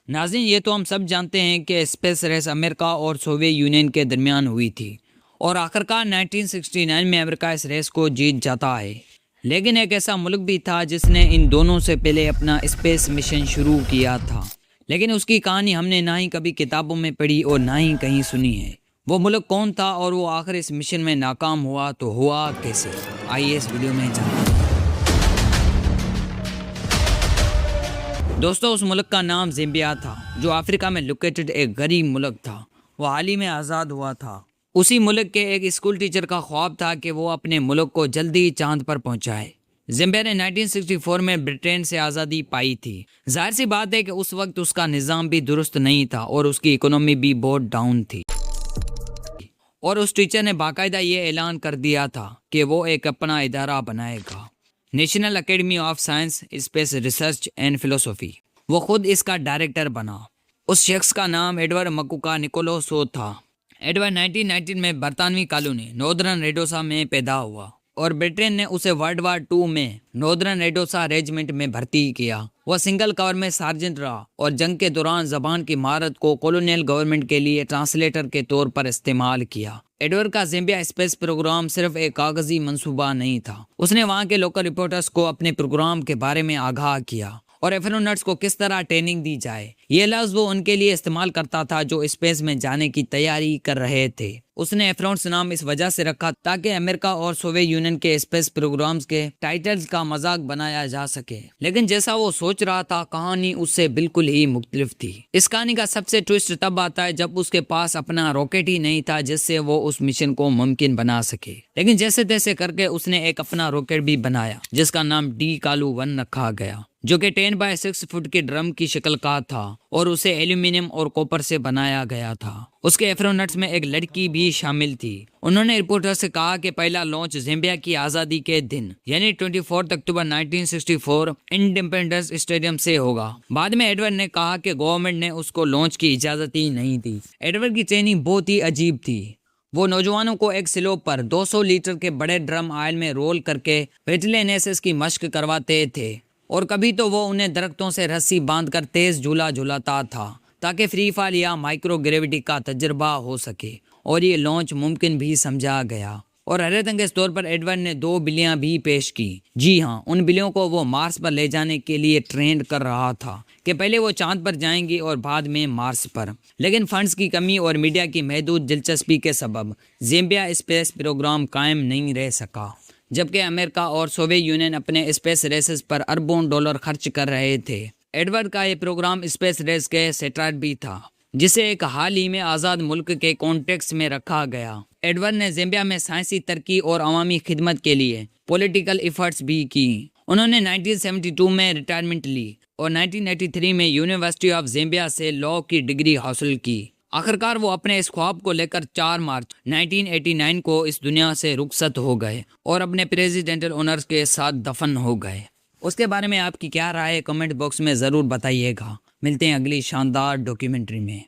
ناظرین، یہ تو ہم سب جانتے ہیں کہ اسپیس ریس امریکہ اور سوویت یونین کے درمیان ہوئی تھی اور آخرکار 1969 میں امریکہ اس ریس کو جیت جاتا ہے۔ لیکن ایک ایسا ملک بھی تھا جس نے ان دونوں سے پہلے اپنا اسپیس مشن شروع کیا تھا، لیکن اس کی کہانی ہم نے نہ ہی کبھی کتابوں میں پڑھی اور نہ ہی کہیں سنی ہے۔ وہ ملک کون تھا اور وہ آخر اس مشن میں ناکام ہوا تو ہوا کیسے؟ آئیے اس ویڈیو میں جانتے ہیں۔ دوستو، اس ملک کا نام زیمبیا تھا، جو افریقہ میں لوکیٹڈ ایک غریب ملک تھا۔ وہ حال ہی میں آزاد ہوا تھا۔ اسی ملک کے ایک اسکول ٹیچر کا خواب تھا کہ وہ اپنے ملک کو جلدی چاند پر پہنچائے۔ زیمبیا نے 1964 میں برٹین سے آزادی پائی تھی۔ ظاہر سی بات ہے کہ اس وقت اس کا نظام بھی درست نہیں تھا اور اس کی اکنامی بھی بہت ڈاؤن تھی، اور اس ٹیچر نے باقاعدہ یہ اعلان کر دیا تھا کہ وہ ایک اپنا ادارہ بنائے گا، national academy of science, space research and فلسفی۔ وہ خود اس کا ڈائریکٹر بنا۔ اس شخص کا نام ایڈورڈ مکوکا نکولوسو تھا۔ ایڈورڈ 1919 میں برطانوی کالونی ناردرن ریڈوسا میں پیدا ہوا اور برٹین نے اسے ورلڈ وار 2 میں ناردرن ریڈوسا ریجمنٹ میں بھرتی کیا۔ وہ سنگل کور میں سارجنٹ رہا اور جنگ کے دوران زبان کی مہارت کو کولونیل گورنمنٹ کے لیے ٹرانسلیٹر کے طور پر استعمال کیا۔ ایڈورڈ کا زیمبیا اسپیس پروگرام صرف ایک کاغذی منصوبہ نہیں تھا۔ اس نے وہاں کے لوکل رپورٹرز کو اپنے پروگرام کے بارے میں آگاہ کیا اور ایسٹرونٹس کو کس طرح ٹریننگ دی جائے، یہ لفظ وہ ان کے لیے استعمال کرتا تھا جو اسپیس میں جانے کی تیاری کر رہے تھے۔ اس نے ایسٹرونٹس نام اس وجہ سے رکھا تاکہ امریکہ اور سوویت یونین کے اسپیس پروگرامز کے ٹائٹلز کا مذاق بنایا جا سکے، لیکن جیسا وہ سوچ رہا تھا کہانی اس سے بالکل ہی مختلف تھی۔ اس کہانی کا سب سے ٹوسٹ تب آتا ہے جب اس کے پاس اپنا راکٹ ہی نہیں تھا جس سے وہ اس مشن کو ممکن بنا سکے، لیکن جیسے تیسے کر کے اس نے ایک اپنا راکٹ بھی بنایا جس کا نام ڈی-کالو-1 رکھا گیا، جو کہ 10 x 6 فٹ کی ڈرم کی شکل کا تھا اور اسے ایلومینیم اور کوپر سے بنایا گیا تھا۔ اس کے ایسٹرونٹس میں ایک لڑکی بھی شامل تھی۔ انہوں نے رپورٹر سے کہا کہ پہلا لانچ زیمبیا کی آزادی کے دن یعنی 24 اکتوبر 1964 انڈیپینڈنس اسٹیڈیم سے ہوگا۔ بعد میں ایڈورڈ نے کہا کہ گورنمنٹ نے اس کو لانچ کی اجازت ہی نہیں دی۔ ایڈورڈ کی ٹریننگ بہت ہی عجیب تھی۔ وہ نوجوانوں کو ایک سلوپ پر 200 لیٹر کے بڑے ڈرم آئل میں رول کر کے ویٹلینیسس کی مشق کرواتے تھے، اور کبھی تو وہ انہیں درختوں سے رسی باندھ کر تیز جھولا جھولاتا تھا تاکہ فری فال یا مائکرو گریوٹی کا تجربہ ہو سکے، اور یہ لانچ ممکن بھی سمجھا گیا۔ اور حیرت انگیز طور پر ایڈورڈ نے 2 بلیاں بھی پیش کی۔ جی ہاں، ان بلیوں کو وہ مارس پر لے جانے کے لیے ٹرینڈ کر رہا تھا کہ پہلے وہ چاند پر جائیں گی اور بعد میں مارس پر، لیکن فنڈز کی کمی اور میڈیا کی محدود دلچسپی کے سبب زیمبیا اسپیس پروگرام قائم نہیں رہ سکا، جبکہ امریکہ اور سوویت یونین اپنے اسپیس ریسز پر اربوں ڈالر خرچ کر رہے تھے۔ ایڈورڈ کا یہ پروگرام اسپیس ریس کے سیٹلائٹ بھی تھا، جسے ایک حال ہی میں آزاد ملک کے کانٹیکس میں رکھا گیا۔ ایڈورڈ نے زیمبیا میں سائنسی ترقی اور عوامی خدمت کے لیے پولیٹیکل ایفرٹس بھی کی۔ انہوں نے 1972 میں ریٹائرمنٹ لی اور 1983 میں یونیورسٹی آف زیمبیا سے لاء کی ڈگری حاصل کی۔ آخرکار وہ اپنے اس خواب کو لے کر 4 مارچ 1989 کو اس دنیا سے رخصت ہو گئے اور اپنے پریزیڈنٹل آنرز کے ساتھ دفن ہو گئے۔ اس کے بارے میں آپ کی کیا رائے ہے؟ کمنٹ باکس میں ضرور بتائیے گا۔ ملتے ہیں اگلی شاندار ڈاکیومنٹری میں۔